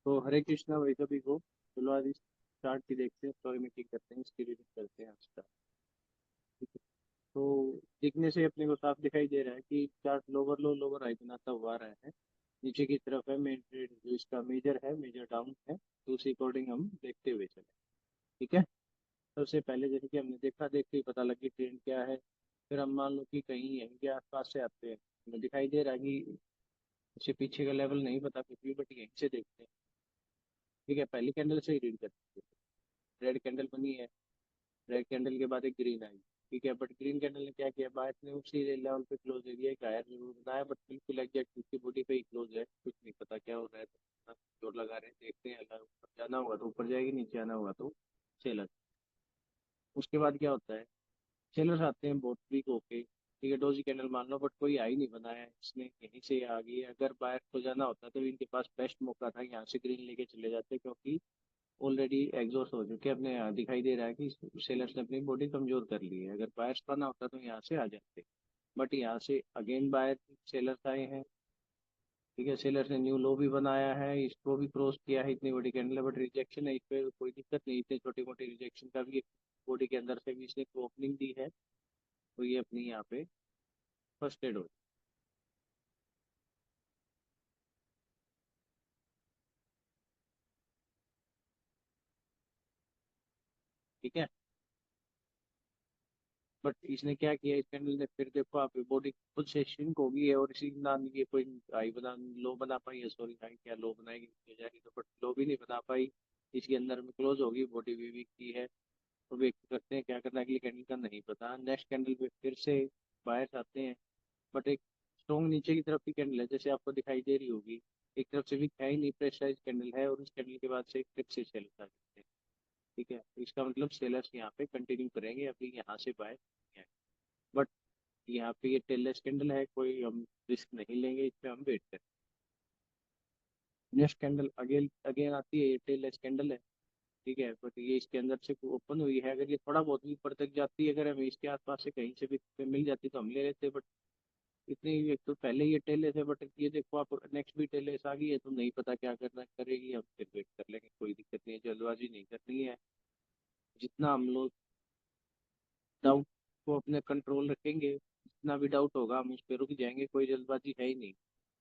तो हरे कृष्णा भाई सभी को। चलो आज इस चार्ट की देखते हैं, स्टोरी में क्लिक करते हैं, इसकी रीडिंग करते हैं आज का। ठीक है। तो दिखने से अपने को साफ दिखाई दे रहा है कि चार्ट लोअर लो लोअर हाई बनाता हुआ आ रहा है। नीचे की तरफ है मेन ट्रेड, जो इसका मेजर है, मेजर डाउन है, तो उसी अकॉर्डिंग हम देखते हुए चले। ठीक है। सबसे पहले जैसे कि हमने देखा, देखते ही पता लगी ट्रेंड क्या है। फिर हम मान लो कि कहीं यहीं के आसपास से आते हैं, हमें दिखाई दे रहा है कि इससे पीछे का लेवल नहीं पता कुछ भी, बट यहीं से देखते हैं। ठीक है, पहली कैंडल से ही रीड करते हैं। रेड कैंडल बनी है, रेड कैंडल के बाद एक ग्रीन आई। ठीक है, बट ग्रीन कैंडल ने क्या किया, बाहर ने उसी लेवल पे क्लोज एरिया एक हायर जरूर बनाया, बट बिल्कुल एग्जैक्ट उसकी बॉडी पे ही क्लोज है। कुछ नहीं पता क्या हो रहा है, तो जोर लगा रहे हैं, देखते हैं। अगर ऊपर जाना होगा तो ऊपर जाएगी, नीचे आना होगा तो सेलर। उसके बाद क्या होता है, सेलर्स आते हैं बहुत वीक होके। ठीक है, डोजी कैंडल मान लो, बट कोई हाई नहीं बनाया है इसने, यहीं से आ गई है। अगर बाहर को जाना होता तो इनके पास बेस्ट मौका था, यहाँ से ग्रीन लेके चले जाते, क्योंकि ऑलरेडी एग्जॉस्ट हो चुके हैं। अपने यहाँ दिखाई दे रहा है कि सेलर्स ने अपनी बॉडी कमजोर कर ली है। अगर बायर्स बना होता तो यहाँ से आ जाते, बट यहाँ से अगेन बायर सेलर्स आए हैं। ठीक है, सेलर्स ने न्यू लो भी बनाया है, इसको भी क्रॉस किया है। इतनी बड़ी कैंडल है, बट रिजेक्शन है, इस पर कोई दिक्कत नहीं। इतनी छोटी मोटी रिजेक्शन का भी बॉडी के अंदर से भी इसने ओपनिंग दी है, तो ये अपनी यहाँ पे फर्स्ट एड हो। ठीक है, बट इसने क्या किया, इस कैंडल ने फिर देखो आप, बॉडी खुद से श्रिंक होगी है, और इसी ना ये कोई हाई बना, लो बना पाई है। सॉरी, हाई क्या, लो बनाएगी नीचे जाएगी तो, बट लो भी नहीं बना पाई। इसके अंदर में क्लोज होगी, बॉडी भी वीक की है। तो वेट करते हैं, क्या करना है अगली कैंडल का नहीं पता। नेक्स्ट कैंडल पे फिर से बायर्स आते हैं, बट एक स्ट्रॉन्ग नीचे की तरफ की कैंडल है, जैसे आपको दिखाई दे रही होगी। एक तरफ से भी है ही नहीं, प्रेशराइज कैंडल है, और उस कैंडल के बाद से एक ट्रिप से सेल आ जाते हैं। ठीक है, तो इसका मतलब सेलर्स यहाँ पे कंटिन्यू करेंगे, अभी यहाँ से बाय। बट यहाँ पे ये टेललेस कैंडल है, कोई हम रिस्क नहीं लेंगे, इस पे हम वेट करें। नेक्स्ट कैंडल अगेन अगेन आती है, ये टेललेस कैंडल है। ठीक है, बट ये इसके अंदर से ओपन हुई है। अगर ये थोड़ा बहुत भी ऊपर तक जाती है, अगर हमें इसके आसपास से कहीं से भी मिल जाती तो हम ले लेते, बट इतनी, एक तो पहले ये टेललेस है, बट ये देखो आप, नेक्स्ट भी टेललेस आ गई है, तो नहीं पता क्या करना करेगी। हम फिर वेट कर लेंगे, कोई दिक्कत नहीं है, जल्दबाजी नहीं करनी है। जितना हम लोग डाउट को अपने कंट्रोल रखेंगे, जितना भी डाउट होगा हम उस पर रुक जाएंगे, कोई जल्दबाजी है ही नहीं।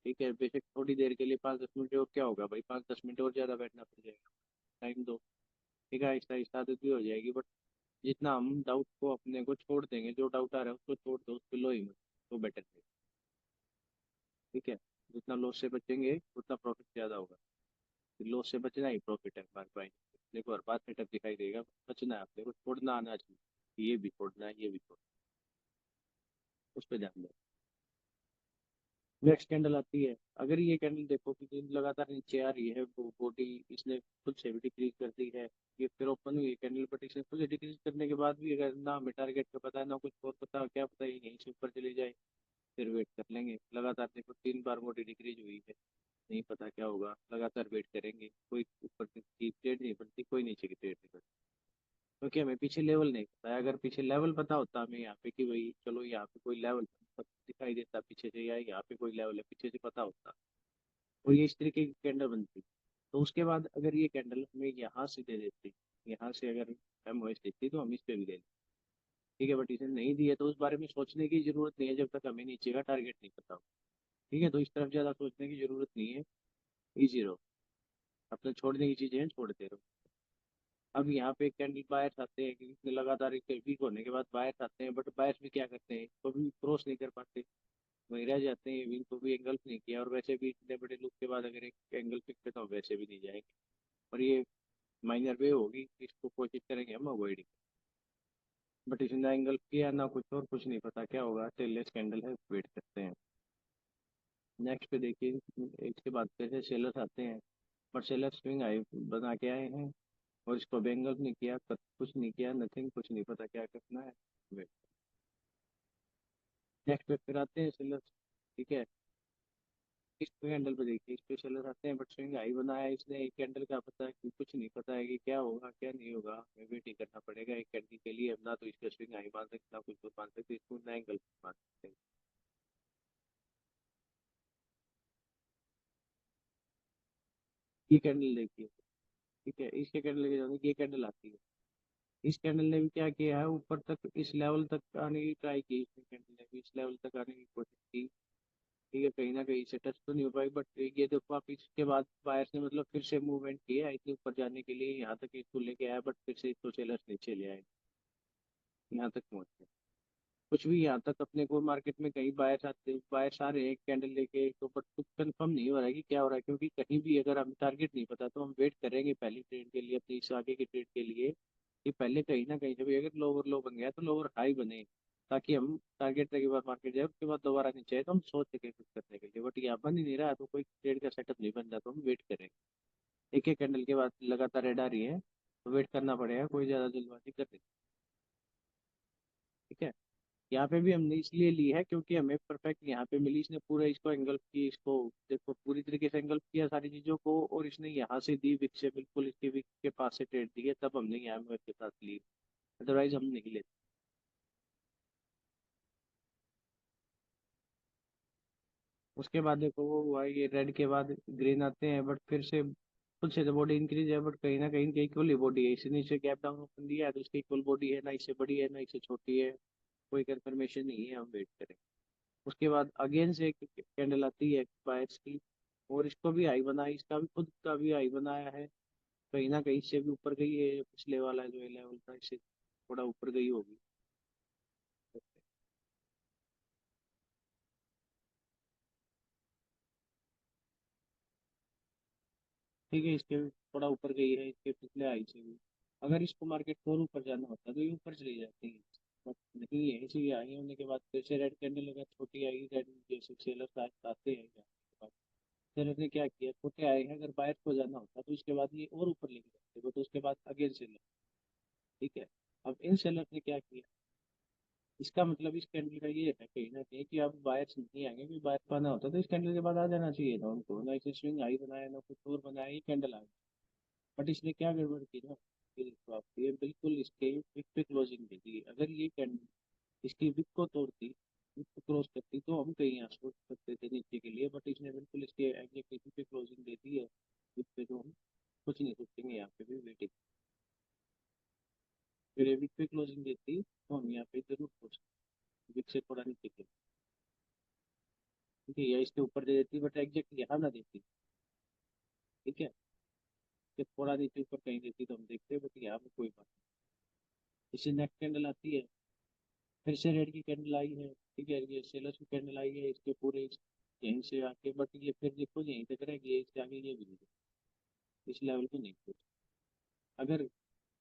ठीक है, बेशक थोड़ी देर के लिए 5-10 मिनट और क्या होगा भाई, 5-10 मिनट और ज़्यादा बैठना पड़ जाएगा, टाइम दो। ठीक है, आहिस्ता आहिस्ता आदत भी हो जाएगी। बट जितना हम डाउट को अपने को छोड़ देंगे, जो डाउट आ रहा है उसको छोड़ दो, उस पर लो ही मत, तो बेटर है। ठीक है, जितना लॉस से बचेंगे उतना प्रॉफिट ज़्यादा होगा। लॉस से बचना ही प्रॉफिट है हमारे भाई। देखो हर बात सेटअप दिखाई देगा, बचना है अपने को, छोड़ना आना चाहिए, ये भी छोड़ना है, ये भी छोड़ना है, उस पर ध्यान दो। नेक्स्ट कैंडल आती है, अगर ये कैंडल देखो कि दिन लगातार नीचे आ रही है, वो बॉडी इसने खुद से भी डिक्रीज कर दी है। ये फिर ओपन हुई कैंडल, बट इसने खुद से डिक्रीज करने के बाद भी अगर ना हमें टारगेट का पता है ना कुछ और पता, क्या पता ये यहीं से ऊपर चली जाए, फिर वेट कर लेंगे। लगातार देखो 3 बार बॉडी डिक्रीज हुई है, नहीं पता क्या होगा, लगातार वेट करेंगे। कोई ऊपर की ट्रेड नहीं बनती, कोई नीचे की ट्रेड नहीं बनती, क्योंकि हमें पीछे लेवल नहीं पता है। अगर पीछे लेवल पता होता हमें यहाँ पे कि भाई चलो यहाँ पे कोई लेवल दिखाई देता पीछे से, या यहाँ पे कोई लेवल है पीछे से पता होता, और ये इस तरीके की कैंडल बनती, तो उसके बाद अगर ये कैंडल हमें यहाँ से दे देती, यहाँ से अगर एम ओ एस देती तो हम इस पे भी दे देते। ठीक है, बट इसने नहीं दिया, तो उस बारे में सोचने की जरूरत नहीं है, जब तक हमें नीचे का टारगेट नहीं पता हो। ठीक है, तो इस तरफ ज्यादा सोचने की जरूरत नहीं है, इजी रहो, अपने छोड़ने की चीजें हैं छोड़ते रहो। अब यहाँ पे कैंडल बायर्स आते हैं कि इतने लगातार एक वीक होने के बाद बायर्स आते हैं, बट बायर्स भी क्या करते हैं, कभी क्रॉस नहीं कर पाते, वहीं रह जाते हैं। विंग को भी एंगल्फ नहीं किया, और वैसे भी इतने बड़े लुक के बाद अगर एक एंगल पिक पे तो वैसे भी नहीं जाएंगे, और ये माइनर वे होगी, इसको कोशिश करेंगे हम अवॉइड। बट इसने एंगल किया ना कुछ, और कुछ नहीं पता क्या होगा, टेललेस कैंडल है, वेट करते हैं। नेक्स्ट पे देखिए, इसके बाद फिर से सेलर्स आते हैं, बट सेलर स्विंग आई बना के आए हैं, और इसको एंगल नहीं किया, कुछ नहीं किया, नथिंग, कुछ नहीं पता क्या करना है, वेट। नेक्स्ट पे फिर आते हैं सेलर्स। ठीक है, इस कैंडल पे देखिए, इस पे सेलर आते हैं, बट स्विंग हाई बनाया इसने। एक कैंडल का पता है कि कुछ नहीं पता है कि क्या होगा क्या नहीं होगा, हमें वेट ही करना पड़ेगा एक कैंडल के लिए। हम ना तो इसका स्विंग हाई मान सकते, ना कुछ तो मान सकते, इसको ना एंगल मान सकते हैं। ये कैंडल देखिए, ठीक है, इसके कैंडल लेके जाने की ये कैंडल आती है। इस कैंडल ने भी क्या किया है, ऊपर तक इस लेवल तक आने की ट्राई की, इसने कैंडल ने भी इस लेवल तक आने की कोशिश की। ठीक है, कहीं ना कहीं से टच तो नहीं हो पाई, बट ये देखो आप, इसके बाद बायर्स ने मतलब फिर से मूवमेंट किया इतने ऊपर जाने के लिए, यहाँ तक इसको लेके आया, बट फिर से इसको सेलर्स नीचे ले आए, यहाँ तक पहुंच गए। कुछ भी यहाँ तक अपने को मार्केट में कहीं बायर्स आ रहे हैं कैंडल लेके, तो बट कुछ कंफर्म नहीं हो रहा है कि क्या हो रहा है, क्योंकि कहीं भी अगर हमें टारगेट नहीं पता तो हम वेट करेंगे पहली ट्रेड के लिए, अपनी इस आगे की ट्रेड के लिए, कि पहले कहीं ना कहीं से भी अगर लोअर लो बन गया तो लोअर हाई बने, ताकि हम टारगेट के बाद मार्केट जाए, उसके बाद दोबारा नीचे आए तो हम सोच सके कुछ करने के लिए। बट यहाँ बन ही नहीं रहा, तो कोई ट्रेड का सेटअप नहीं बन रहा, तो हम वेट करेंगे। एक एक कैंडल के बाद लगातार रेड आ रही है, तो वेट करना पड़ेगा, कोई ज्यादा जल्दबाजी कर नहीं। ठीक है, यहाँ पे भी हमने इसलिए ली है क्योंकि हमें परफेक्ट यहाँ पे मिली, इसने पूरा इसको एंगल्फ की, इसको देखो पूरी तरीके से एंगल्फ किया सारी चीजों को, और इसने यहाँ से दी विक से, बिल्कुल इसके विक के पास से ट्रेड दी है, तब हमने यहाँ में के साथ ली, अदरवाइज हम नहीं लेते। उसके बाद देखो वो हुआ, ये रेड के बाद ग्रीन आते हैं, बट फिर से खुद से तो बॉडी इंक्रीज है, बट कहीं ना कहीं इनकी इक्वल ही बॉडी है, इसने नीचे गैप डाउन ओपन दिया है तो इसकी इक्वल बॉडी है, ना इससे बड़ी है ना इससे छोटी है, कोई कंफर्मेशन नहीं है, हम वेट करें। उसके बाद अगेन से एक कैंडल आती है बायर्स की, और इसको भी हाई बनाया, इसका भी खुद का भी हाई बनाया है, कहीं ना कहीं इससे भी ऊपर गई है, पिछले वाला जो लेवल था इससे थोड़ा ऊपर गई होगी। ठीक है, इसके भी थोड़ा ऊपर गई है, इसके पिछले हाई से भी। अगर इसको मार्केट और ऊपर जाना होता तो ये ऊपर चली जाती है, बट नहीं, ये ऐसी आई होने के बाद फिर से रेड कैंडल अगर छोटी आई, रेड जैसे सेलर आते हैं यहाँ, सेलर ने क्या किया, छोटे आए हैं, अगर बायर को जाना होता तो उसके बाद ये और ऊपर लेके जाते, वो तो उसके बाद अगेन सेलर। ठीक है, अब इन सेलर ने क्या किया, इसका मतलब इस कैंडल का ये है कहीं ना कहीं कि अब बायर्स नहीं आएंगे, क्योंकि बायर को आना होता तो इस कैंडल के बाद आ जाना चाहिए था उनको, ना इसे स्विंग हाई बनाया ना कुछ और बनाया, ये कैंडल आ गई। बट इसने क्या गड़बड़ की ना, ये देखो आप, ये बिल्कुल इसके विक पे क्लोजिंग दे दी, अगर ये कैंडल इसकी विक को तोड़ती, विक को क्रॉस करती, तो हम कहीं यहाँ सोच सकते थे नीचे के लिए, बट इसने बिल्कुल इसके एग्जैक्ट विक पे क्लोजिंग दे दी है, विक पे तो हम कुछ नहीं सोचेंगे, यहाँ पे भी वेटिंग। फिर ये विक पे क्लोजिंग देती तो हम यहाँ पे जरूर सोचते, विक से थोड़ा नीचे के, ठीक है, या इसके ऊपर दे देती, बट एग्जैक्ट यहाँ ना देती। ठीक है, कि थोड़ा नीचे ऊपर कहीं देती तो हम देखते, बट यहाँ पे कोई बात नहीं। इससे नेक्स्ट कैंडल आती है, फिर से रेड की कैंडल आई है, ठीक है, ये सेलर की कैंडल आई है, इसके पूरे यहीं से आके, बट ये फिर देखो यहीं तक रहेगी, इससे आगे ये भी नहीं, इस लेवल को नहीं छोड़। अगर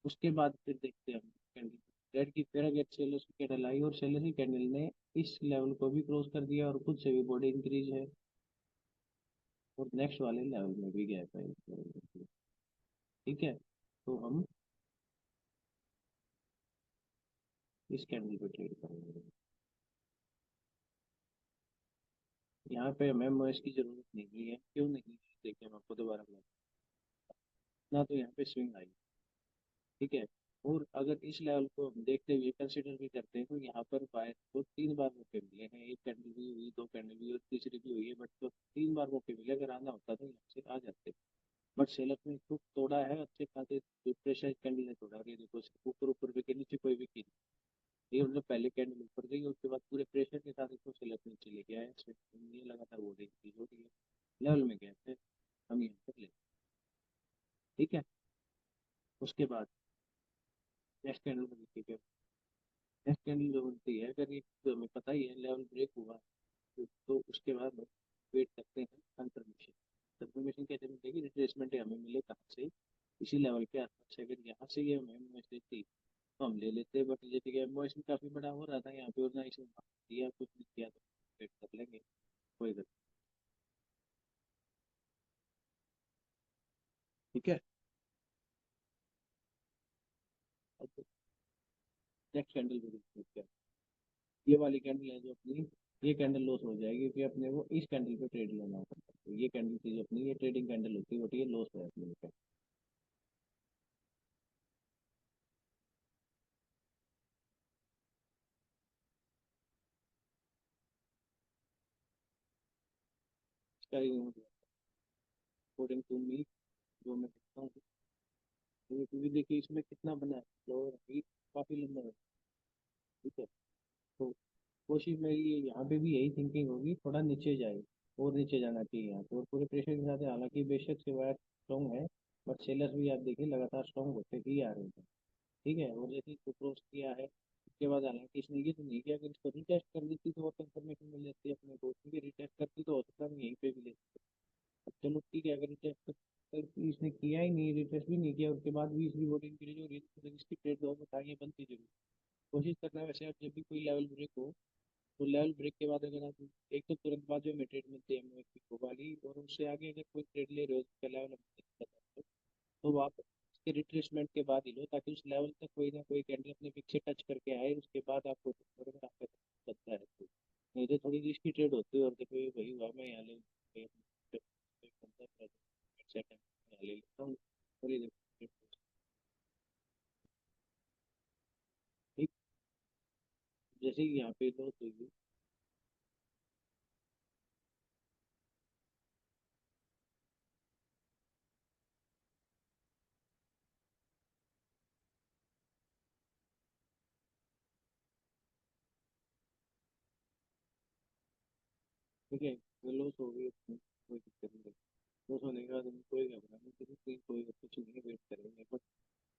उसके बाद फिर देखते हैं हम कैंडल रेड की, फिर अगर सेलर की कैंडल आई और सेलर की कैंडल ने इस लेवल को भी क्रॉस कर दिया, और खुद से भी बॉडी इंक्रीज है, और नेक्स्ट वाले लेवल में भी गया है, ठीक है, तो हम इस कैंडल पे ट्रेड करेंगे। यहाँ पे हमें एमओएस की जरूरत नहीं है, क्यों नहीं है देखिए, हम आपको दोबारा बता, ना तो यहाँ पे स्विंग आई, ठीक है, और अगर इस लेवल को हम देखते हुए कंसिडर भी करते हैं, तो यहाँ पर बायर को 3 बार मौके मिले हैं, एक कैंडल भी हुई, दो कैंडल भी और तीसरी भी हुई है, बट तो 3 बार मौके मिले, अगर आना होता तो यहाँ से आ जाते, बट सेलर ने खुद तोड़ा है अच्छे खासे, प्रेशर कैंडल ने तोड़ा, ये देखो ऊपर ऊपर भी के नीचे कोई भी की नहीं। ये मतलब पहले कैंडल ऊपर गई, उसके बाद पूरे प्रेशर के साथ इसको सेलर नीचे लेके आया, ये लगातार वो देखी हो रही है, लेवल में गए थे, हम यहाँ पर ले, ठीक है। उसके बाद नेक्स्ट कैंडल को देखिए, नेक्स्ट कैंडल जो बनती है, अगर ये तो हमें पता ही है लेवल ब्रेक हुआ, तो उसके बाद वेट करते हैं कंफर्मेशन। कंफर्मेशन कैसे मिलेगी, रिट्रेसमेंट हमें मिले कहाँ से, इसी लेवल के आसपास से, अगर यहाँ से ये हमें मैसेज थी तो हम ले लेते, बट जैसे कि एमओएस काफी बड़ा हो रहा था यहाँ पे, और ना इसे दिया कुछ नहीं किया, तो वेट कर लेंगे, कोई गल, ठीक है। अब नेक्स्ट कैंडल को देखते हैं, ये वाली कैंडल है जो अपनी, ये कैंडल लॉस हो जाएगी, क्योंकि अपने को इस कैंडल पे ट्रेड लेना होता है, तो ये कैंडल की जो अपनी ये ट्रेडिंग कैंडल होती है, वो ये लॉस है अपने पे। इसका अकॉर्डिंग टू मी, जो मैं देखता हूँ, क्योंकि देखिए इसमें कितना बना है, फ्लोर अभी काफी लंबा है। ठीक है, तो कोशिश मेरी यहाँ पे भी यही थिंकिंग होगी, थोड़ा नीचे जाए, और नीचे जाना चाहिए यहाँ पे, और पूरे प्रेशर के साथ है। हालांकि बेशक से वायर स्ट्रॉन्ग है, बट सेलर भी आप देखिए लगातार स्ट्रॉन्ग होते ही आ रहे हैं। ठीक है, और जैसे इसको क्रॉस किया है उसके बाद, हालांकि इसने ये तो नहीं किया, अगर इसको रिटेस्ट कर देती तो और कंफर्मेशन मिल जाती है अपने को, क्योंकि रिटेस्ट करती तो हो सकता है हम यहीं पे भी ले सकते। अब चलो ठीक है, अगर रिटेस्ट इसने किया ही नहीं, रिटेस्ट भी नहीं किया, उसके बाद भी इसकी वोट इंक्रीज हो रही है, तो इसकी ट्रेड दो बताइए बनती जरूर। कोशिश करना है वैसे, आप जब भी कोई लेवल ब्रेक हो, तो लेवल ब्रेक के बाद अगर आप एक तो तुरंत बाद जो ट्रेड मिलती है MOSP वाली, और उससे आगे अगर कोई ट्रेड ले रहे हो उसका लेवल तो आप उसके रिट्रेसमेंट के बाद ही लो, ताकि उस लेवल तक कोई ना कोई कैंडल अपने पिक से टच करके आए, उसके बाद आपको अगर आपका लगता है तो। नहीं तो थोड़ी रिस्की ट्रेड होती है, और देखो ये वही हुआ, मैं यहाँ ले ले लेता हूँ, और ये देखो, ठीक, जैसे कि यहाँ पे लो तो ये ठीक है, वो लॉस हो गई, उसमें कोई दिक्कत नहीं। लॉस होने के बाद हमें कोई घबराने की कोई कोई कुछ नहीं, वेट करेंगे। बट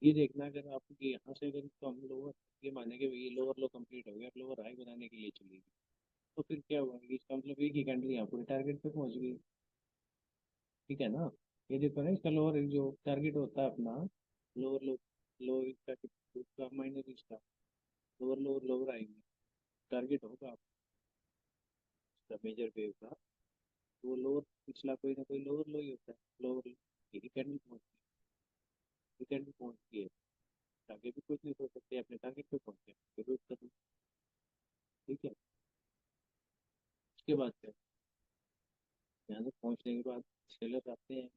ये देखना, अगर आप यहाँ से अगर तो हम लोअर, ये माने कि ये लोअर लो कंप्लीट हो गया, लोअर हाई बनाने के लिए चलेगी, तो फिर क्या हुआ कि इसका मतलब एक ही कैंडल यहाँ पूरे टारगेट पे पहुंच गई। ठीक है ना, ये देखो ना, इसका लोअर जो टारगेट होता है अपना, लोअर लो, लो इसका, इसका माइनस इसका, लोअर लोअर लोअर आएंगे, टारगेट होगा आपका मेजर वेव का, तो वो लोअर पिछला कोई ना कोई लोअर लो ही होता है, लोअर यही कैंडल पहुंच गई, ये कैंडल पहुंच गई है, आगे भी कुछ नहीं हो सकते, अपने टारगेट पे पहुंचे जरूर करूँ। ठीक है, उसके बाद क्या, यहाँ तक पहुंचने के बाद सेलर आते हैं,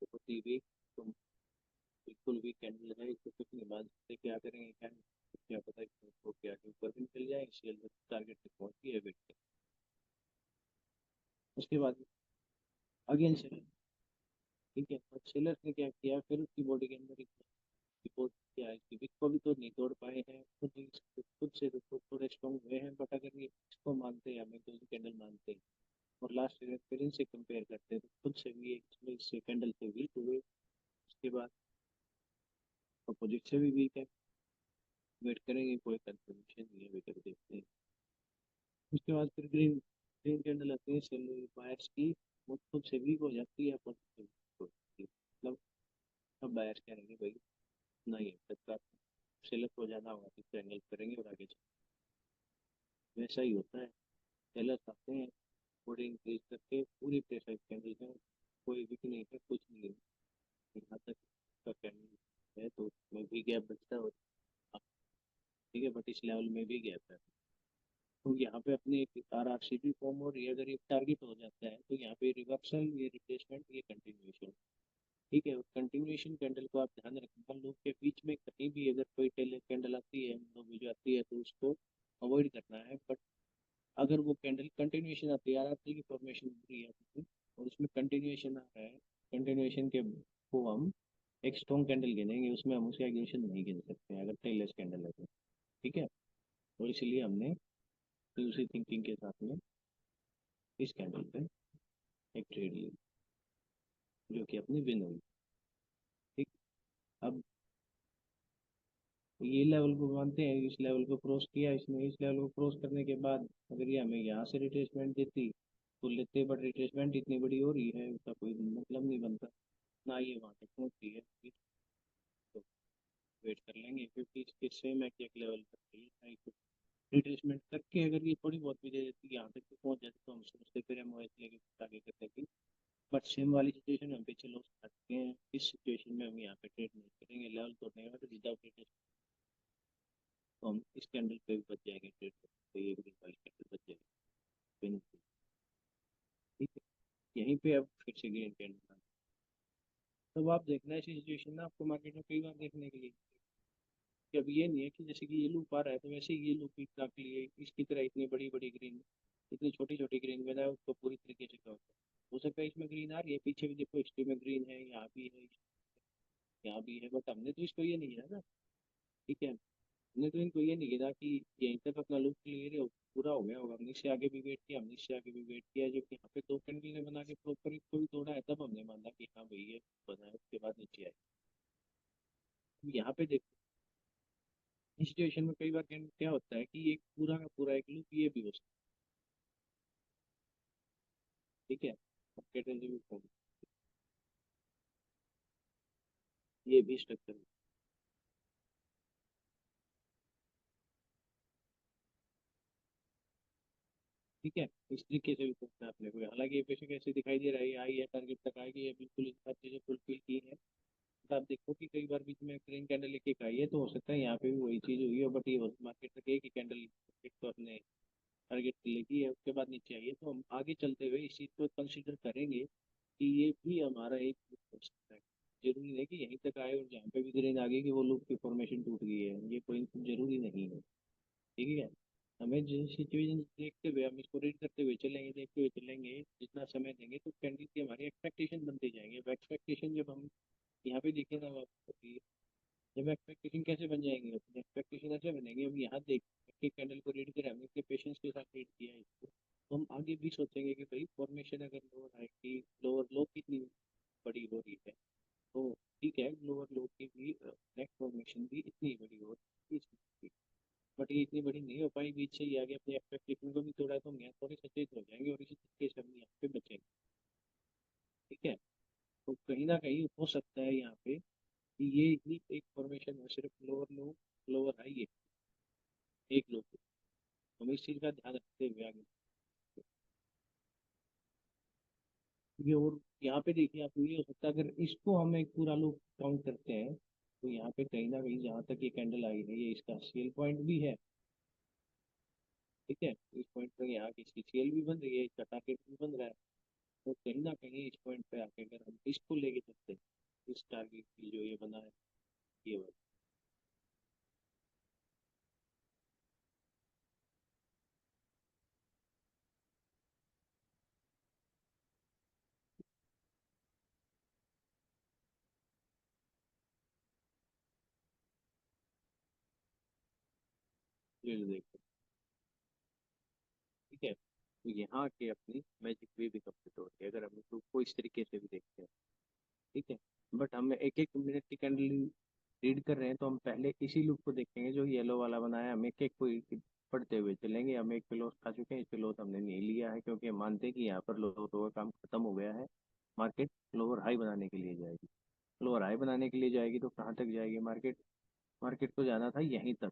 तो होती हुई तो बिल्कुल भी कैंडल है, इसको कुछ नहीं, बाद से क्या करेंगे कैंडल, क्या पता इसको क्या के ऊपर भी निकल जाए, सेलर टारगेट तक पहुंच गई है, वेट कर। उसके बाद अगेन सेलर, ठीक है, और सेलर ने क्या किया, फिर उसकी बॉडी के अंदर रिपोर्ट किया है कि विक को भी तो नहीं तोड़ पाए हैं, खुद से तो थोड़े स्ट्रॉन्ग हुए हैं, बट अगर ये इसको मानते हैं, हमें तो कैंडल मानते हैं, और लास्ट एक्सपीरियंस से कंपेयर करते हैं, तो खुद से भी एक से कैंडल से वीक हुए। उसके बाद अपोजिट से भी वीक है, वेट करेंगे, कोई कंफर्मेशन नहीं है, वेट कर देखते हैं। उसके बाद फिर ग्रीन, ग्रीन कैंडल आती है सेल बायर्स की, वो खुद से वीक हो जाती है, अपोजिट से weak हो जाती है। मतलब अब बायर्स कहेंगे भाई नहीं है तक सेलर हो जाना होगा, फिर एंगल करेंगे और आगे चलेंगे। वैसा ही होता है, सेलर आते हैं, बॉडी इंक्रीज करके पूरी प्रेशर कैंडल में, कोई वीक नहीं है, कुछ नहीं है, यहाँ तक का कैंडल है, तो उसमें भी गैप बचता है, और ठीक है, बट इस लेवल में भी गैप है। तो यहाँ पे अपने एक RRCB फॉर्म, और ये अगर ये टारगेट हो जाता है, तो यहाँ पे रिवर्सल, ये रिप्लेसमेंट, ये कंटिन्यूएशन। ठीक है, कंटिन्यूएशन कैंडल को आप ध्यान रखना, लोग के बीच में कहीं भी अगर कोई टेलर कैंडल आती है, लोग जो आती है, तो उसको अवॉइड करना है। बट अगर वो कैंडल कंटिन्यूएशन आती है, RRC की फॉर्मेशन हो रही है और उसमें कंटिन्यूएशन आ रहा है, कंटिन्यूएशन के को हम एक स्ट्रॉन्ग कैंडल गिनेंगे, उसमें हम उसका एग्जीक्यूशन नहीं गिन सकते हैं, अगर टेलर्स कैंडल है तो। ठीक है, और इसलिए हमने दूसरी थिंकिंग के साथ में इस कैंडल पे एक ट्रेड ली, जो कि अपनी विन हुई। ठीक, अब ये लेवल को मानते हैं, इस लेवल को क्रॉस किया इसने, इस लेवल को क्रॉस करने के बाद अगर ये हमें यहाँ से रिट्रेसमेंट देती तो लेते, बट रिट्रेसमेंट इतनी बड़ी हो रही है, उसका कोई मतलब नहीं बनता, ना ये वहाँ तक पहुँचती है, तो वेट कर लेंगे, क्योंकि इसके सेम है कि एक लेवल तक चाहिए, रिट्रेसमेंट करके अगर ये थोड़ी बहुत भी दे देती, यहाँ तक तो पहुँच जाती, तो हम सोचते फिर हम OS लेके आगे करते थे। बट सेम वाली सिचुएशन हम पे चलो सकते हैं, इस सिचुएशन में हम यहाँ पे ट्रेड नहीं करेंगे, लेवल तोड़ने के बाद विदाउट रिट्रेसमेंट, तो हम इस कैंडल पे भी बच जाएंगे ट्रेड, तो ये ग्रीन वाली कैंडल बच जाएगी। ठीक है, यहीं पे अब फिर से ग्रीन कैंडल, तब आप देखना ऐसी सिचुएशन ना आपको मार्केट में कई बार देखने के लिए, कि अब ये नहीं है कि जैसे कि ये लूप आ रहा है तो वैसे ही ये लूप भी काट लिए, इसकी तरह इतनी बड़ी बड़ी ग्रीन, इतनी छोटी छोटी ग्रीन बनाए उसको पूरी तरीके से कवर हो सकता है, इसमें ग्रीन आ रही है, पीछे भी देखो हिस्ट्री में ग्रीन है, यहाँ भी है, यहाँ भी है, बट हमने तो इसको ये नहीं किया ना। ठीक है, हमने तो इनको ये नहीं किया कि यहीं तक अपना लूप क्लियर पूरा हो गया होगा, हमने इससे आगे भी वेट किया, हमने इससे आगे भी वेट किया, जबकि यहाँ पे दो कैंडल ने बना के प्रॉपर इसको भी तोड़ा है, तब हमने माना कि हाँ भाई ये बना है, उसके बाद नीचे आए। यहाँ पे देखो, इस सिचुएशन में कई बार क्या होता है कि एक पूरा का पूरा एक लूप ये भी हो सकता है। ठीक है, कैटल भी ये भी स्ट्रक्चर। ठीक है, इस तरीके से भी सोचना है अपने को, हालांकि ये पेशेंट कैसे दिखाई दे रहा है, ये आई है टारगेट तक आएगी, ये बिल्कुल इन सब चीजें फुलफिल की है। तो आप देखो कि कई बार बीच में ग्रीन कैंडल लेके एक आई है, तो हो सकता है यहाँ पे भी वही चीज हुई हो, बट ये मार्केट तक एक ही कैंडल एक तो अपने टारगेट लेगी है, उसके बाद नीचे आई है, तो हम आगे चलते हुए इस चीज को कंसिडर करेंगे कि ये भी हमारा एक loop हो सकता है। जरूरी नहीं कि यहीं तक आए और जहाँ पे भी ग्रीन आ गई कि वो लूप की फॉर्मेशन टूट गई है, ये कोई जरूरी नहीं है। ठीक है, हमें जिन सिचुएशन देखते हुए हम इसको रीड करते हुए चलेंगे, देखते हुए चलेंगे, जितना समय देंगे तो कैंडल की हमारी एक्सपेक्टेशन बनती जाएंगे। अब एक्सपेक्टेशन जब हम यहाँ पे देखें ना, जब एक्सपेक्टेशन कैसे बन जाएंगे, अपनी एक्सपेक्टेशन ऐसे बनेंगे, हम यहाँ देख के कैंडल को रीड करें, हमने इतने पेशेंस के साथ रीड किया है इसको, तो हम आगे भी सोचेंगे कि भाई फॉर्मेशन अगर लोअर आएगी, लोअर लो कितनी बड़ी हो रही है, तो ठीक है लोअर लो की भी नेक्स्ट फॉर्मेशन भी इतनी बड़ी हो रही है, बट ये इतनी बड़ी नहीं हो पाई, बीच से ही आगे अपनी एक्सपेक्टेशन को भी तोड़ा, तो हम यहाँ थोड़े सचेत हो जाएंगे और इसी तरीके से हम यहाँ पे बचेंगे। ठीक है, तो कहीं ना कहीं हो सकता है यहाँ पे कि ये ही एक फॉर्मेशन हो, सिर्फ लोअर लो लोअर हाई है एक लो, हमें इस चीज का ध्यान रखते हुए आगे। ये और यहाँ पे देखिए आप, ये हो सकता है अगर इसको हम एक पूरा लूप काउंट करते हैं, तो यहाँ पे कहीं ना कहीं जहाँ तक ये कैंडल आई है, ये इसका सेल पॉइंट भी है। ठीक है, इस पॉइंट पर यहाँ की इसकी सेल भी बन रही है, इसका टारगेट भी बन रहा है। तो कहीं ना कहीं इस पॉइंट पे आके अगर हम इसको लेके चलते हैं, इस टारगेट की जो ये बना है, ये वाला, ये देखो। ठीक है, तो यहाँ के अपनी मैजिक वे भी कंप्लीट हो रही है, अगर हम इसको इस तरीके से भी देखते हैं। ठीक है, बट हम एक एक मिनट की कैंडल रीड कर रहे हैं, तो हम पहले इसी लूप को देखेंगे जो येलो वाला बनाया, हम एक एक को पढ़ते हुए चलेंगे। हम एक पे लॉस खा चुके हैं, इस पे लॉस हमने नहीं लिया है, क्योंकि हम मानते हैं कि यहाँ पर लो तो का काम खत्म हो गया है, मार्केट लोअर हाई बनाने के लिए जाएगी। लोअर हाई बनाने के लिए जाएगी तो कहाँ तक जाएगी मार्केट, मार्केट को जाना था यहीं तक।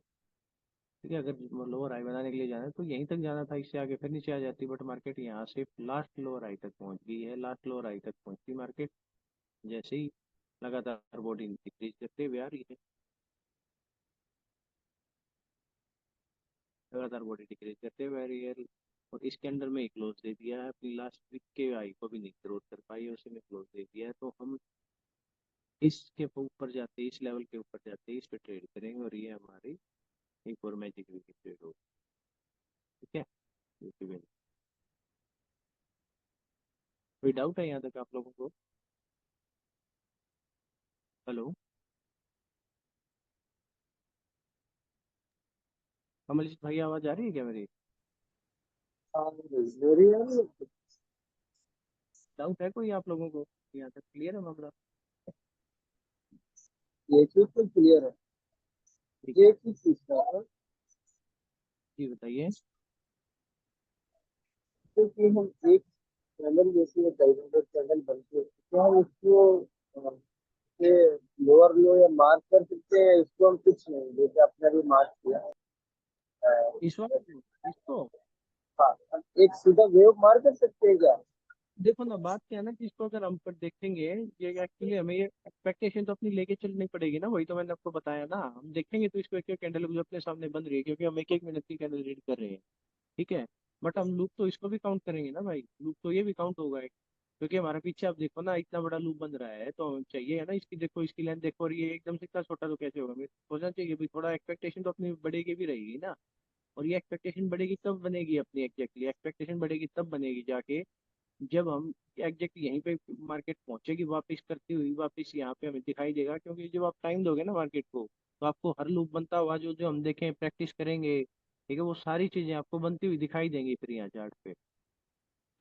ठीक है, अगर लोअर हाई बनाने के लिए जाना है तो यहीं तक जाना था, इससे आगे फिर नीचे आ जाती, बट मार्केट यहाँ से लास्ट लोअर हाई तक पहुंच गई है, लास्ट लोअर हाई तक पहुंची मार्केट, जैसे ही लगातार बॉडी डिक्रीज करते हुए आ रही है, लगातार बॉडी डिक्रीज करते हुए आ रही है, और इसके अंदर में एक क्लोज दे दिया है, अपनी लास्ट वीक के हाई को भी नहीं क्रॉस कर पाई है, उसे में क्लोज दे दिया है, तो हम इसके ऊपर जाते इस लेवल के ऊपर जाते इस पे ट्रेड करेंगे, और ये हमारी एक और मैजिक वीक ट्रेड होगी। ठीक है, कोई डाउट है यहाँ तक आप लोगों को? हेलो, कमलजीत भाई आवाज आ रही है क्या मेरी? हाँ, मेरी है ना। डाउट है कोई आप लोगों को? यहाँ तक क्लियर है मामला? ये चीज तो क्लियर है। ठीक है, ये चीज पूछना है जी बताइए। क्योंकि हम एक चैनल जैसे डाइवर्टर चैनल बनते हैं, क्या हम इसको के लोअर लो या मार्क कर सकते हैं? इसको हम कुछ नहीं, जैसे आपने भी मार्क किया इस वक्त इसको हाँ, हम एक सीधा वेव मार कर सकते हैं क्या? देखो ना, बात क्या है ना कि इसको अगर हम पर देखेंगे, ये एक्चुअली हमें ये एक्सपेक्टेशन तो अपनी लेके चलनी पड़ेगी ना, वही तो मैंने आपको बताया ना, हम देखेंगे तो इसको एक एक कैंडल जो अपने सामने बन रही है, क्योंकि हम एक एक मिनट की कैंडल रीड कर रहे हैं। ठीक है, बट हम लूप तो इसको भी काउंट करेंगे ना भाई, लूप तो ये भी काउंट होगा क्योंकि हमारा पीछे आप देखो ना, इतना बड़ा लूप बन रहा है, तो हमें चाहिए है ना, इसकी देखो, इसकी लेंथ देखो, और ये एकदम से इतना छोटा तो कैसे होगा, मेरे सोचना चाहिए भी, थोड़ा एक्सपेक्टेशन तो अपनी बढ़ेगी भी रहेगी ना। और ये एक्सपेक्टेशन बढ़ेगी तब बनेगी अपनी, एग्जैक्टली एक्सपेक्टेशन बढ़ेगी तब बनेगी जाके जब हम एग्जैक्ट यहीं पे मार्केट पहुंचेगी वापस करती हुई, वापस यहाँ पे हमें दिखाई देगा, क्योंकि जब आप टाइम दोगे ना मार्केट को, तो आपको हर लूप बनता हुआ जो जो हम देखें प्रैक्टिस करेंगे, ठीक है, वो सारी चीजें आपको बनती हुई दिखाई देंगी फिर यहाँ चार्ट पे।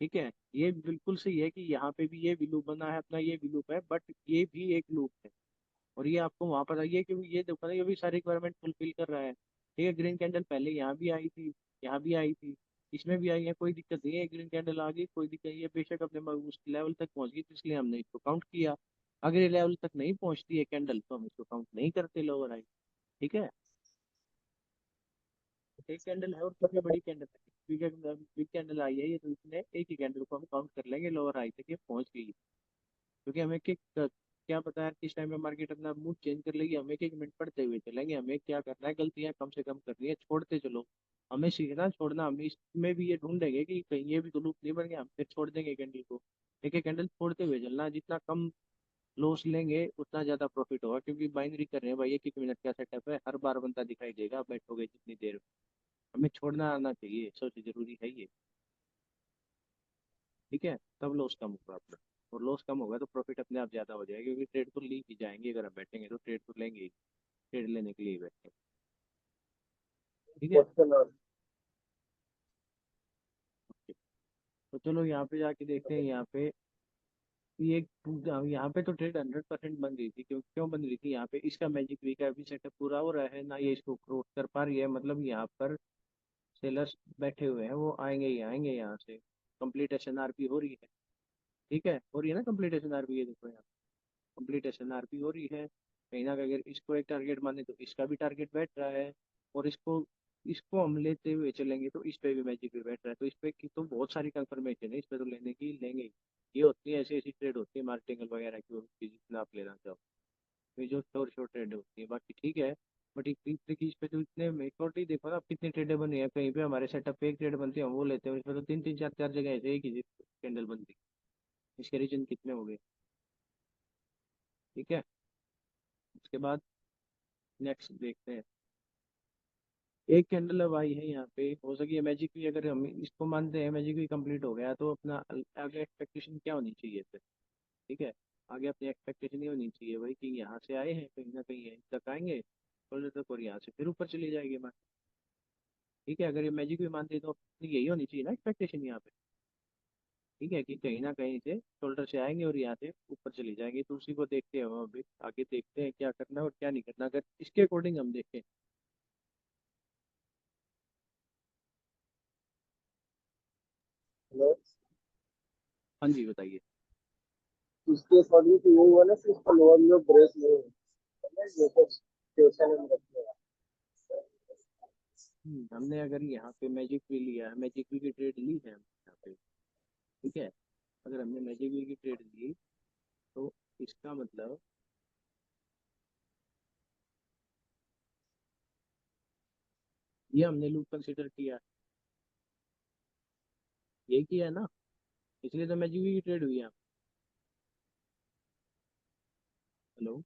ठीक है, ये बिल्कुल सही है कि यहाँ पे भी ये भी लूप बना है अपना, ये भी लूप है, बट ये भी एक लूप है। और ये आपको वहां पर आइए, क्योंकि ये देखो ना, ये भी सारी रिक्वायरमेंट फुलफिल कर रहा है। ठीक है, ग्रीन कैंडल पहले यहाँ भी आई थी, यहाँ भी आई थी, इसमें भी आई है, कोई दिक्कत नहीं है, ग्रीन कैंडल आ गई, कोई दिक्कत नहीं है, बेशक अपने उस लेवल तक पहुंच गई, तो इसलिए हमने इसको काउंट किया। अगर ये लेवल तक नहीं पहुंचती है कैंडल, तो हम इसको काउंट नहीं करते लोअर आई। ठीक है, एक कैंडल है और कितनी बड़ी कैंडल है, बिग कैंडल आई है ये, तो इसने एक ही कैंडल को हम काउंट कर लेंगे, लोअर आई तक ये पहुंच गई। क्योंकि हमें क्या पता है किस टाइम में मार्केट अपना मूड चेंज कर लेगी, हमें एक एक मिनट पढ़ते हुए चलेंगे, हमें क्या करना है, गलतियां कम से कम करनी है, छोड़ते चलो। हमें सीखना छोड़ना, हम इसमें भी ये ढूंढेंगे कि कहीं ये भी तो लूप नहीं बन गया, हम फिर छोड़ देंगे कैंडल को। एक एक कैंडल छोड़ते हुए चलना, जितना कम लॉस लेंगे उतना ज्यादा प्रॉफिट होगा, क्योंकि बाइनरी कर रहे हैं भाई, एक एक मिनट का सेटअप है, हर बार बनता दिखाई देगा, आप बैठोगे जितनी देर। हमें छोड़ना आना चाहिए, सबसे जरूरी है ये। ठीक है, तब लॉस कम होगा अपना, और लॉस कम होगा तो प्रॉफिट अपने आप ज्यादा हो जाएगा, क्योंकि ट्रेड तो ली ही जाएंगे, अगर हम बैठेंगे तो ट्रेड तो लेंगे ही, ट्रेड लेने के लिए बैठे। ठीक है, क्वेश्चन और तो चलो यहाँ पे जाके देखते हैं, यहाँ पे ये यहाँ पे तो ट्रेड 100% बन रही थी, क्यों क्यों बन रही थी, यहाँ पे इसका मैजिक वी का भी सेटअप पूरा हो रहा है ना, ये इसको क्रॉस कर पा रही है, मतलब यहाँ पर सेलर्स बैठे हुए हैं, वो आएंगे ही आएंगे यहाँ से। कंप्लीट एसएनआरपी हो रही है। ठीक है, हो रही है ना कंप्लीट एसएनआरपी, ये देखो यहाँ कंप्लीट एसएनआरपी हो रही है। कहीं ना कहीं अगर इसको एक टारगेट माने तो इसका भी टारगेट बैठ रहा है, और इसको इसको हम लेते हुए चलेंगे तो इस पे भी मैजिक भी बैठ रहा है, तो इस पे की तो बहुत सारी कंफर्मेशन है, इस पे तो लेने की लेंगे ही। ये होती है, ऐसी ऐसी ट्रेड होती है मार्केटिंग वगैरह की, जितना आप लेना चाहो, ये जो शोर शोर ट्रेड होती है, बाकी ठीक है। बट एक तीसरे की इस पे तो इतने मेच्योरिटी देखो ना, आप कितनी ट्रेडें बनी है, कहीं पे हमारे सेटअप पे एक ट्रेड बनती है, हम वो लेते हैं, इसमें तो तीन तीन चार चार जगह ऐसे एक ही कैंडल बनती है। इसके रीजन कितने हो गए। ठीक है, उसके बाद नेक्स्ट देखते हैं। एक कैंडल अब आई है यहाँ पे, हो सके मैजिक भी, अगर हम इसको मानते हैं मैजिक भी कंप्लीट हो गया, तो अपना आगे एक्सपेक्टेशन क्या होनी चाहिए फिर। ठीक है, आगे अपनी एक्सपेक्टेशन ये होनी चाहिए भाई कि यहाँ से आए हैं, कहीं ना कहीं यहीं तक आएंगे थोड़ी देर तक, और यहाँ से फिर ऊपर चली जाएगी मार्केट। ठीक है, अगर ये मैजिक भी मानते हैं तो अपनी यही होनी चाहिए ना एक्सपेक्टेशन यहाँ पे। ठीक है, कि कहीं ना कहीं से शोल्डर से आएंगे और यहाँ से ऊपर चली जाएंगे, तो उसी को देखते हैं हम अभी आगे, देखते हैं क्या करना है और क्या नहीं करना, अगर इसके अकॉर्डिंग हम देखें। हाँ जी, बताइए। इसके अकॉर्डिंग तो यही हुआ ना कि इसका लोअर लो ब्रेक नहीं है, जैसे सिचुएशन हम रखते हैं। हमने अगर यहाँ पे मैजिक भी लिया है, मैजिक भी की ट्रेड ली है हम यहाँ पे। ठीक है, अगर हमने मैजिक भी की ट्रेड ली, तो इसका मतलब ये हमने लूप कंसिडर किया, ये किया है ना, इसलिए तो मैजिक भी की ट्रेड हुई है। हेलो।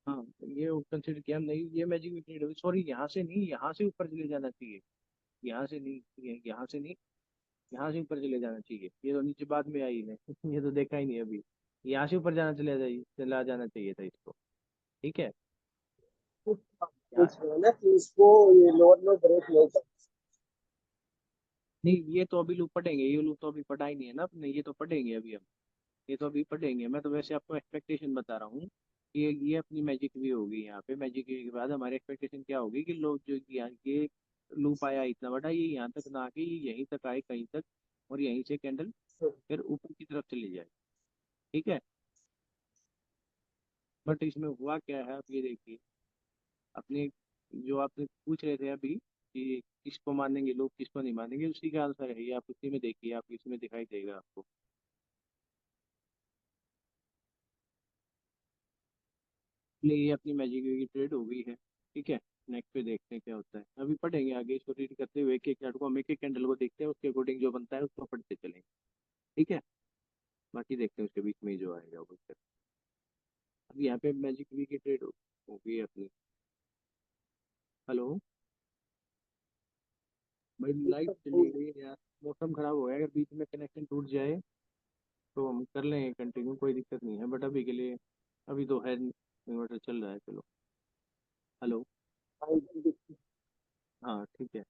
हाँ, तो ये कंसिडर किया हमने, ये मैजिक भी ट्रेड हुई, सॉरी यहाँ से नहीं, यहाँ से ऊपर चले जाना चाहिए, यहाँ से नहीं, यहाँ से नहीं, यहाँ से ऊपर चले जाना चाहिए, ये तो नीचे बाद में आई है ये तो देखा ही नहीं अभी। यहाँ से ऊपर जाना चले जाइए, चला जाना चाहिए था इसको। ठीक है, यहाँ कुछ है ना कि इसको ये लोअर लो ब्रेक नहीं कर। नहीं, ये तो अभी लूप पढ़ेंगे, ये लूप तो अभी पढ़ा ही नहीं है ना अपने, ये तो पढ़ेंगे अभी हम, ये तो अभी पढ़ेंगे, मैं तो वैसे आपको एक्सपेक्टेशन बता रहा हूँ कि ये अपनी मैजिक भी होगी, यहाँ पे मैजिक के बाद हमारी एक्सपेक्टेशन क्या होगी कि लोग जो यहाँ ये लूप आया इतना बड़ा, ये यहाँ तक ना आके ये यहीं तक आए कहीं तक, और यहीं से कैंडल फिर ऊपर की तरफ चली जाए। ठीक है, बट इसमें हुआ क्या है आप ये देखिए, अपने जो आपने पूछ रहे थे अभी कि किसको मानेंगे लोग किसको नहीं मानेंगे, उसी का आंसर है ये, आप उसी में देखिए, आप इसमें दिखाई देगा आपको। इसलिए ये अपनी मैजिक की ट्रेड हो गई है। ठीक है, नेक्स्ट पे देखते हैं क्या होता है, अभी पढ़ेंगे आगे इसको रीड करते हुए, एक एक चार्ट को हम एक एक कैंडल को देखते हैं, उसके अकॉर्डिंग जो बनता है उसको पढ़ते चलेंगे। ठीक है, बाकी देखते हैं उसके बीच में ही जो आएगा वो फिर। अब यहाँ पे मैजिक वी की ट्रेड हो गई है अपनी। हेलो। भाई ठीक लाइट है, चली गई है यार, मौसम खराब हो गया, अगर बीच में कनेक्शन टूट जाए तो हम कर लेंगे कंटिन्यू, कोई दिक्कत नहीं है, बट अभी के लिए अभी तो है, इन्वर्टर चल रहा है, चलो। हेलो। हाँ ठीक है।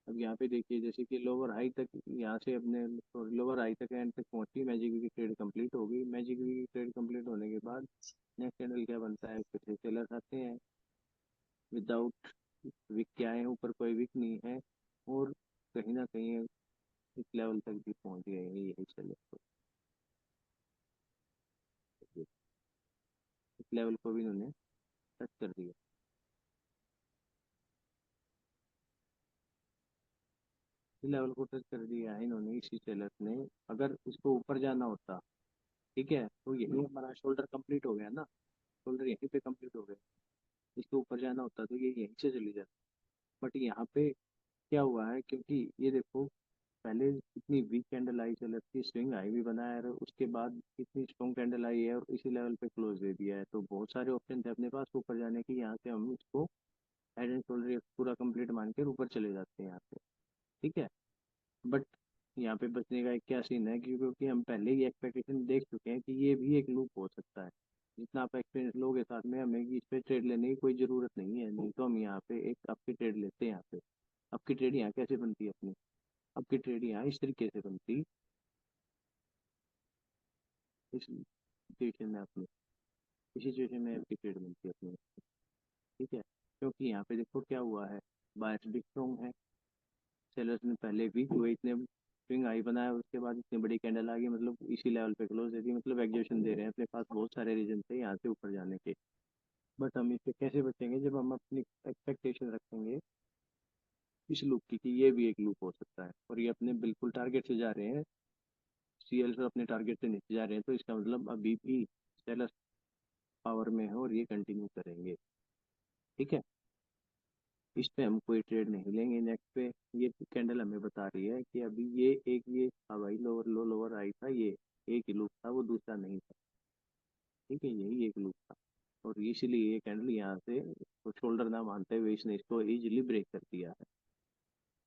अब यहाँ पे देखिए, जैसे कि लोअर हाई तक, यहाँ से अपने लोअर हाई तक एंड तक पहुंची, मैजिक वी की ट्रेड कंप्लीट हो गई। मैजिक वी की ट्रेड कंप्लीट होने के बाद नेक्स्ट कैंडल क्या बनता है, फिर से सेलर आते हैं विदाउट विक के आए हैं, ऊपर कोई विक नहीं है, और कहीं ना कहीं इस लेवल तक भी पहुंच गए हैं यही सेलर, तो इस लेवल को भी इन्होंने टच कर दिया। इस लेवल को टच कर दिया है इन्होंने, इसी सेलर ने। अगर इसको ऊपर जाना होता, ठीक है, तो यही हमारा शोल्डर कंप्लीट हो गया ना, शोल्डर यहीं पे कंप्लीट हो गया। इसके ऊपर जाना होता तो ये यहीं से चली जाती। बट यहाँ पे क्या हुआ है, क्योंकि ये देखो, पहले इतनी वीक कैंडल आई, चल की स्विंग आई भी बनाया, और उसके बाद इतनी स्ट्रॉन्ग कैंडल आई है और इसी लेवल पे क्लोज दे दिया है, तो बहुत सारे ऑप्शन थे अपने पास ऊपर जाने की। यहाँ से हम इसको हेड एंड शोल्डर पूरा कंप्लीट मान के ऊपर चले जाते हैं यहाँ पे, ठीक है। बट यहाँ पे बचने का एक क्या सीन है, क्योंकि हम पहले ही एक्सपेक्टेशन देख चुके हैं कि ये भी एक लूप हो सकता है। जितना आप एक्सपीरियंस लोगे साथ में, हमें कि इस पे ट्रेड लेने की कोई ज़रूरत नहीं है, नहीं तो हम यहाँ पे एक आपकी ट्रेड लेते हैं यहाँ पे। आपकी ट्रेड यहाँ कैसे बनती है अपनी, आपकी ट्रेड यहाँ इस तरीके से बनती, इस सिचुएशन में अपनी, इस सिचुएशन में आपकी ट्रेड बनती है अपनी, ठीक है। क्योंकि यहाँ पे देखो क्या हुआ है, बायर्स भी स्ट्रॉन्ग है, सेलर्स ने पहले वीक हुए, इतने स्विंग हाई बनाया, उसके बाद इतनी बड़ी कैंडल आ गई, मतलब इसी लेवल पे क्लोज दे दी, मतलब एग्जेशन दे रहे हैं, अपने पास बहुत सारे रीजन थे यहाँ से ऊपर जाने के। बट हम इससे कैसे बचेंगे, जब हम अपनी एक्सपेक्टेशन रखेंगे इस लूप की कि ये भी एक लूप हो सकता है, और ये अपने बिल्कुल टारगेट से जा रहे हैं, सीएल से अपने टारगेट से नीचे जा रहे हैं, तो इसका मतलब अभी भी सेलर पावर में है और ये कंटिन्यू करेंगे, ठीक है। इस पे हम कोई ट्रेड नहीं लेंगे नेक्स्ट पे। ये कैंडल हमें बता रही है कि अभी ये एक, ये हवाई लोअर लो लोअर आई था, ये एक ही लूप था, वो दूसरा नहीं था, ठीक है, यही एक लूप था। और इसीलिए ये कैंडल यहाँ से तो शोल्डर ना मानते हुए इसने इसको इजीली ब्रेक कर दिया है।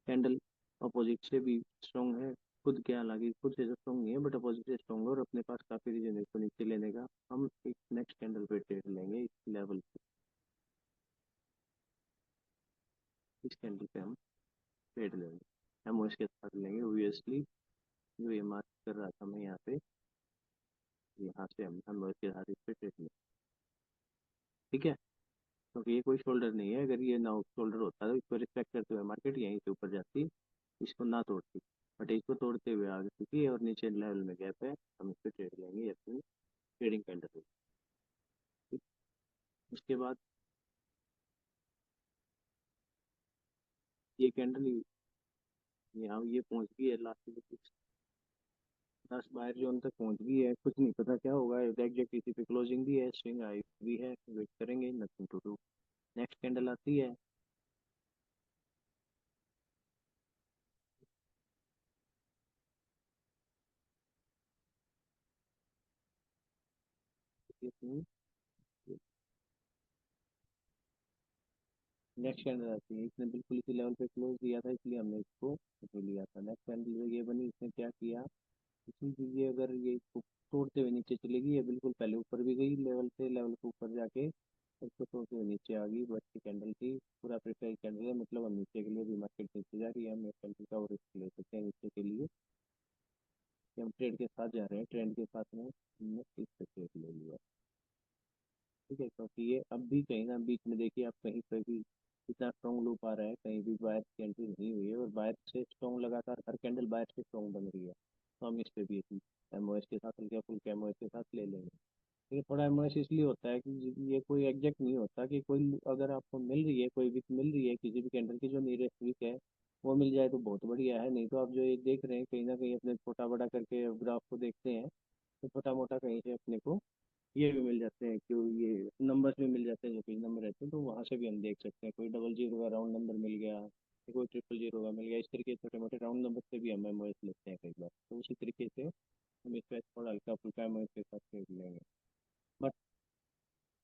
कैंडल अपोजिट से भी स्ट्रॉन्ग है, खुद के हालांकि खुद से स्ट्रॉन्ग नहीं है, बट अपोजिट से स्ट्रॉन्ग है, और अपने पास काफी रीजन है इसको नीचे लेने का। हम एक नेक्स्ट कैंडल पे ट्रेड लेंगे इस लेवल पे, इस कैंडल पे हम ट्रेड लेंगे, हम उसके साथ लेंगे ऑब्वियसली, जो ये मार्क कर रहा था मैं यहाँ पे, यहाँ से हम उसके साथ इस पे ट्रेड लेंगे, ठीक है। क्योंकि ये कोई शोल्डर नहीं है, अगर ये ना शोल्डर होता तो इसको रिस्पेक्ट करते हुए मार्केट यहीं से ऊपर जाती, इसको ना तोड़ती, बट इसको तोड़ते हुए आगे चुकी है और नीचे लेवल में गैप है, हम इस पे ट्रेड लेंगे अपनी ट्रेडिंग कैंडल। उसके बाद ये कैंडल यहाँ ये पहुंच गई है लास्ट में कुछ 10 बायर जोन तक पहुंच गई है, कुछ नहीं पता क्या होगा, एग्जैक्ट इसी पे क्लोजिंग भी है, स्विंग आई भी है, वेट करेंगे, nothing to do. Next candle आती है, नेक्स्ट कैंडल आती है, इसने बिल्कुल इसी लेवल पे क्लोज दिया था, इसलिए हमने इसको ले लिया था। नेक्स्ट कैंडल ये बनी, इसने क्या किया, इसी ये अगर ये इसको तोड़ते हुए नीचे चलेगी, ये बिल्कुल पहले ऊपर भी गई लेवल से, लेवल के ऊपर जाके इसको तोड़ते हुए नीचे आ गई, बट की कैंडल थी, पूरा प्रिपेयर कैंडल है, मतलब हम नीचे के लिए भी मार्केट नीचे जा रही है, हम एक कैंडल का और रिस्क ले सकते हैं नीचे के लिए, कि हम ट्रेड के साथ जा रहे हैं, ट्रेंड के साथ में हमने इस पे ट्रेड ले लिया, ठीक है। क्योंकि ये अब भी कहीं ना बीच में देखिए, आप कहीं पर भी इतना स्ट्रॉन्ग लूप आ रहा है, कहीं भी बायर की एंट्री नहीं हुई है, और बायर से स्ट्रॉन्ग लगातार हर कैंडल बायर से स्ट्रॉन्ग बन रही है, तो हम इस पे भी एमओएस के साथ हल्का फुल्का एमओएस के साथ ले लेंगे। ये थोड़ा एमओएस इसलिए होता है कि ये कोई एग्जैक्ट नहीं होता, कि कोई अगर आपको मिल रही है, कोई विक मिल रही है किसी भी कैंडल की जो नियरेस्ट विक है, वो मिल जाए तो बहुत बढ़िया है, नहीं तो आप जो ये देख रहे हैं कहीं ना कहीं अपने छोटा बड़ा करके ग्राफ को देखते हैं, तो छोटा मोटा कहीं से अपने को ये भी मिल जाते हैं, क्यों ये नंबर्स भी मिल जाते हैं, जो पेज नंबर रहते हैं, तो वहाँ से भी हम देख सकते हैं, कोई डबल जीरो का राउंड नंबर मिल गया, कोई ट्रिपल जीरो का मिल गया, इस तरीके से छोटे मोटे राउंड नंबर से भी हम एमओएस लेते हैं कई बार, तो उसी तरीके से हम इस पर थोड़ा हल्का फुल्का एमओएस के साथ खेल लेंगे। बट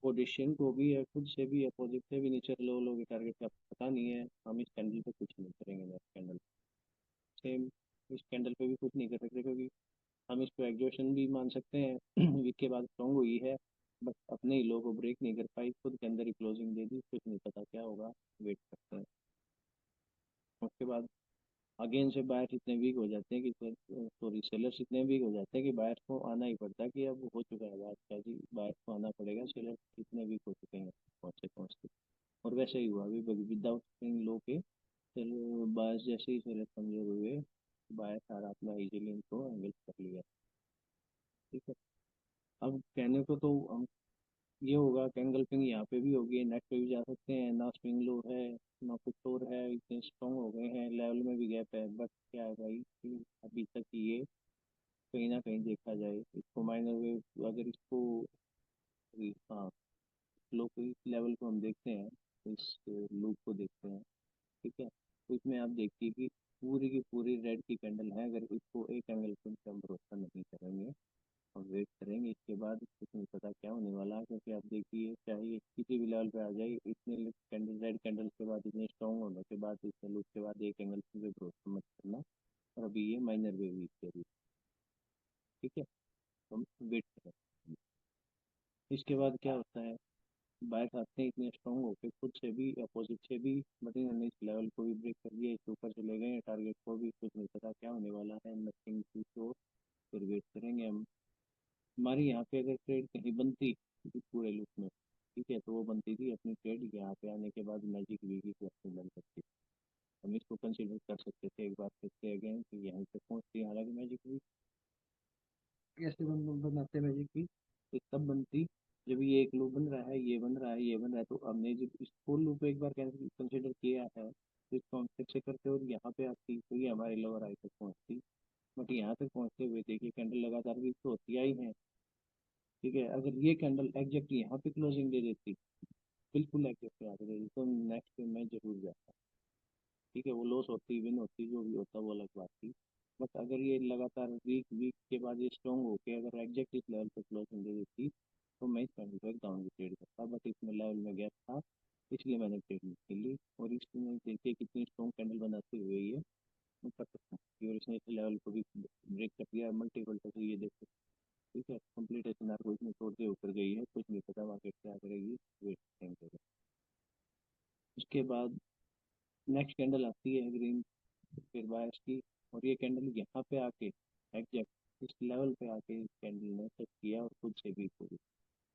पोजीशन को भी है, खुद से भी अपोजिट से भी नीचे लो लोगे टारगेट का पता नहीं है, हम इस कैंडल पे कुछ नहीं करेंगे नेक्स्ट कैंडल, सेम इस कैंडल पे भी कुछ नहीं कर सकते, क्योंकि हम इसको एग्जॉशन भी मान सकते हैं वीक के बाद स्ट्रॉन्ग हुई है, बट अपने ही लो को ब्रेक नहीं कर पाई, खुद के अंदर ही क्लोजिंग दे दी, कुछ नहीं पता क्या होगा, वेट करते हैं। उसके बाद अगेन से बायर्स इतने वीक हो जाते हैं कि, सॉरी सेलर्स इतने वीक हो जाते हैं कि बायर्स को आना ही पड़ता है, कि अब हो चुका है बात क्या जी, बायर्स को आना पड़ेगा, सेलर्स इतने वीक हो चुके हैं पहुँचते पहुँचते। और वैसे ही हुआ अभी विदाउट लो के, फिर बायर्स जैसे ही सेलर्स कमजोर हुए, बायर्स आ रहा अपना इजीली इनको एंगल कर लिया। ठीक है। अब कहने को तो हम ये होगा कि एंगल्फिंग यहाँ पे भी होगी, नेट पे भी जा सकते हैं, ना स्विंग लो है ना कुछ और है, इतने स्ट्रॉन्ग हो गए हैं, लेवल में भी गैप है, बट क्या है भाई कि अभी तक ये कहीं ना कहीं देखा जाए इसको माइनर वेव, अगर इसको, हाँ, लो को इस लेवल को हम देखते हैं, इस लूप को देखते हैं, ठीक है, तो इसमें आप देखिए कि पूरी की पूरी रेड की कैंडल है, अगर इसको एक एंगल पे हम भरोसा नहीं करेंगे और वेट करेंगे, इसके बाद कुछ नहीं पता क्या होने वाला है, क्योंकि आप देखिए चाहे किसी भी लेवल पे आ जाए, इतने कैंडल रेड कैंडल के बाद, इतने स्ट्रॉन्ग होने के बाद, इतने लूप के बाद एक एंगल पे भरोसा मत करना। और अभी ये माइनर वेव वीक है अभी, ठीक है, हम वेट करें। इसके बाद क्या होता है, बाइक आते हैं इतने स्ट्रॉन्ग होके खुद से भी अपोजिट से भी, बट इन्होंने इस लेवल को भी ब्रेक कर दिया, इसके ऊपर चले गए, टारगेट को भी कुछ नहीं पता क्या होने वाला है, नथिंग टू शो। फिर वेट करेंगे हम। हमारी यहाँ पे अगर ट्रेड कहीं बनती थी पूरे लुक में, ठीक है, तो वो बनती थी अपनी ट्रेड यहाँ पे आने के बाद मैजिक वी की क्वेश्चन बन सकती थी, हम इसको कंसिडर कर सकते थे एक बार फिर से अगेन कि यहाँ तक पहुँचती है, हालांकि मैजिक वी कैसे बनाते मैजिक वी, तो तब बनती जब ये एक लूप बन रहा है, ये बन रहा है, ये बन रहा है, तो हमने जब इस फुल लूप एक बार कंसिडर किया है, तो इसको हम फिर से करते और यहाँ पे आती तो ये हमारी लोअर आई तक पहुँचती, बट यहाँ तक पहुँचते हुए देखिए कैंडल लगातार भी तो होती आई है, ठीक है, अगर ये कैंडल एग्जैक्ट यहाँ पे क्लोजिंग दे देती, बिल्कुल एग्जैक्ट यहाँ पे दे देती, तो नेक्स्ट पे मैं जरूर जाता, ठीक है, वो लॉस होती विन होती जो भी होता वो अलग बात थी, बट अगर ये लगातार वीक वीक के बाद ये स्ट्रॉन्ग होके अगर एग्जैक्ट इस लेवल पे क्लोजिंग दे देती, तो मैं इस कैंडल को एक डाउन ट्रेड करता, बट इसमें लेवल में गैप था, इसलिए मैंने ट्रेड नहीं खेली, और इसमें देखिए कितनी स्ट्रॉन्ग कैंडल बनाते हुए ये मैं कर सकता हूँ, और इसने इस लेवल को भी ब्रेक कर दिया मल्टीपल तक, ये देखो, ठीक है, कंप्लीट एस एन आर को इसमें तोड़ते ऊपर गई है, कुछ नहीं पता मार्केट क्या करेगी, वेट करेंगे। उसके बाद नेक्स्ट कैंडल आती है ग्रीन, फिर बायर्स की, और ये कैंडल यहाँ पे आके एग्जैक्ट इस लेवल पे आके इस कैंडल ने टच किया और खुद से वीक होगी,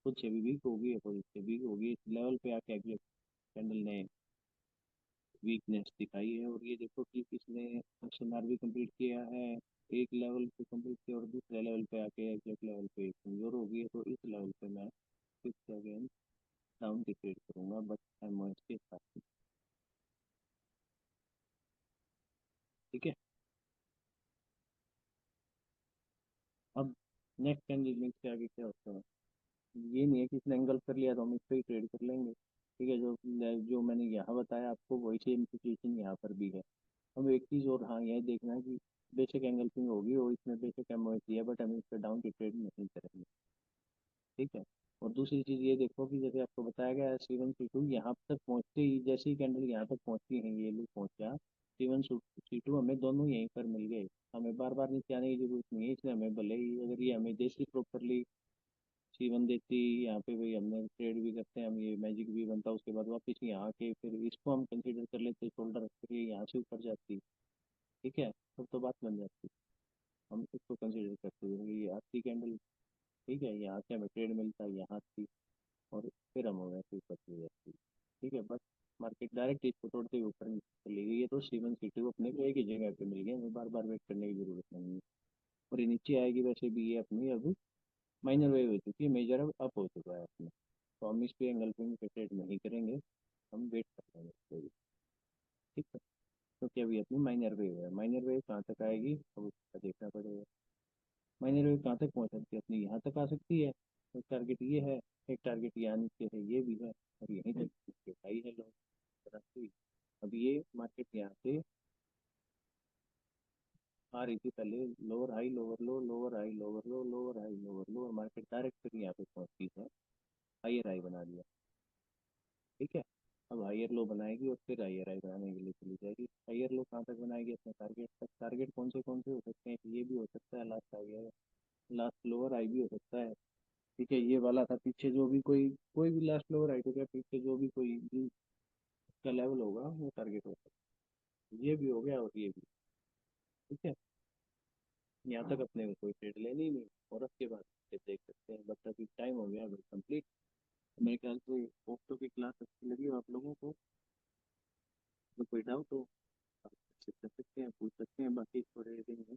खुद से भी वीक होगी, अपोजिट से वीक होगी, इस लेवल पे आके एग्जैक्ट कैंडल ने वीकनेस दिखाई है, और ये देखो कि इसने एसएनआर भी कंप्लीट किया है, एक लेवल पे कंप्लीट किया और दूसरे लेवल पे आके एग्जैक्ट लेवल पे कमजोर हो गई है, तो इस लेवल पे मैं फिर से अगेन डाउन की ट्रेड करूंगा, बट एमओएस के साथ, ठीक है। अब नेक्स्ट कैंडल से आगे क्या होता है, ये नहीं है कि इसने एंगल कर लिया तो हम इस पर ही ट्रेड कर लेंगे, ठीक है, जो जो मैंने यहाँ बताया आपको वही सेम सिचुएशन यहाँ पर भी है। हम एक चीज़ और, हाँ, यह देखना है कि बेशक एंगल्फिंग होगी और इसमें बेशक एमओएस दिया, बट हम इस पर डाउन की ट्रेड नहीं करेंगे, ठीक है। और दूसरी चीज़ ये देखो कि जैसे आपको बताया गया है C1 C2 यहाँ तक पहुँचते ही, जैसे ही कैंडल यहाँ तक पहुँचती है, ये लोग पहुँच गया C1 C2, हमें दोनों यहीं पर मिल गए, हमें बार बार नीचे आने की जरूरत नहीं है, इसलिए हमें भले ही अगर ये हमें देसी प्रॉपरली C1 देती, यहाँ पे भाई हमने ट्रेड भी करते हैं हम, ये मैजिक भी बनता, उसके बाद वापस यहाँ के फिर इसको हम कंसीडर कर लेते शोल्डर, फिर ये यहाँ से ऊपर जाती, ठीक है, तब तो बात बन जाती, हम इसको कंसीडर करते हैं ये आती कैंडल, ठीक है, यहाँ से हमें ट्रेड मिलता है यहाँ थी, और फिर हम वैसे ऊपर चले जाती, ठीक है, बट मार्केट डायरेक्ट इसको तोड़ते हुए ऊपर चली गई है, तो C1 C2 अपने को एक ही जगह पे मिल गए, हमें बार बार वेट करने की जरूरत नहीं है, और ये नीचे आएगी वैसे भी, ये अपनी अब माइनर वेव हो चुकी है, मेजर अब अप हो चुका है अपना, तो हम इस पे एंगल्फिंग पे ट्रेड नहीं करेंगे, हम वेट कर लेंगे इसको भी, ठीक है, क्योंकि अभी अपनी माइनर वेव है, माइनर वेव कहाँ तक आएगी अब उसका देखना पड़ेगा, माइनर वेव कहाँ तक पहुँच सकती है, अपनी यहाँ तक आ सकती है, एक टारगेट ये है, एक टारगेट यहाँ नीचे है, ये भी है, और यहीं तक हाई है लोग तरफ से। अब ये मार्केट यहाँ से आ रही थी पहले, लोअर हाई लोअर लो, लोअर हाई लोअर लो, लोअर हाई लोअर लो, और मार्केट डायरेक्ट फिर यहाँ पे पहुंचती है, हायर हाई बना दिया, ठीक है, अब हायर लो बनाएगी और फिर हायर हाई बनाने के लिए चली जाएगी। हायर लो कहाँ तक बनाएगी? अपने टारगेट तक। टारगेट कौन से हो सकते हैं? ये भी हो सकता है last higher, last lower high भी हो सकता है। ठीक है, ये वाला था पीछे जो भी कोई भी लास्ट लोअर हाई हो गया, पीछे जो भी कोई भी का लेवल होगा वो टारगेट हो सकता है। ये भी हो गया और ये भी। ठीक है, यहाँ तक अपने को कोई ट्रेड लेनी ही नहीं, और उसके बाद फिर देख सकते हैं। बट अभी टाइम हो गया अभी कंप्लीट। मेरे ख्याल से ओप्टो की क्लास अच्छी लगी हो आप लोगों को। तो कोई डाउट हो आप पूछ सकते हैं, पूछ सकते हैं। बाकी थोड़े दिन में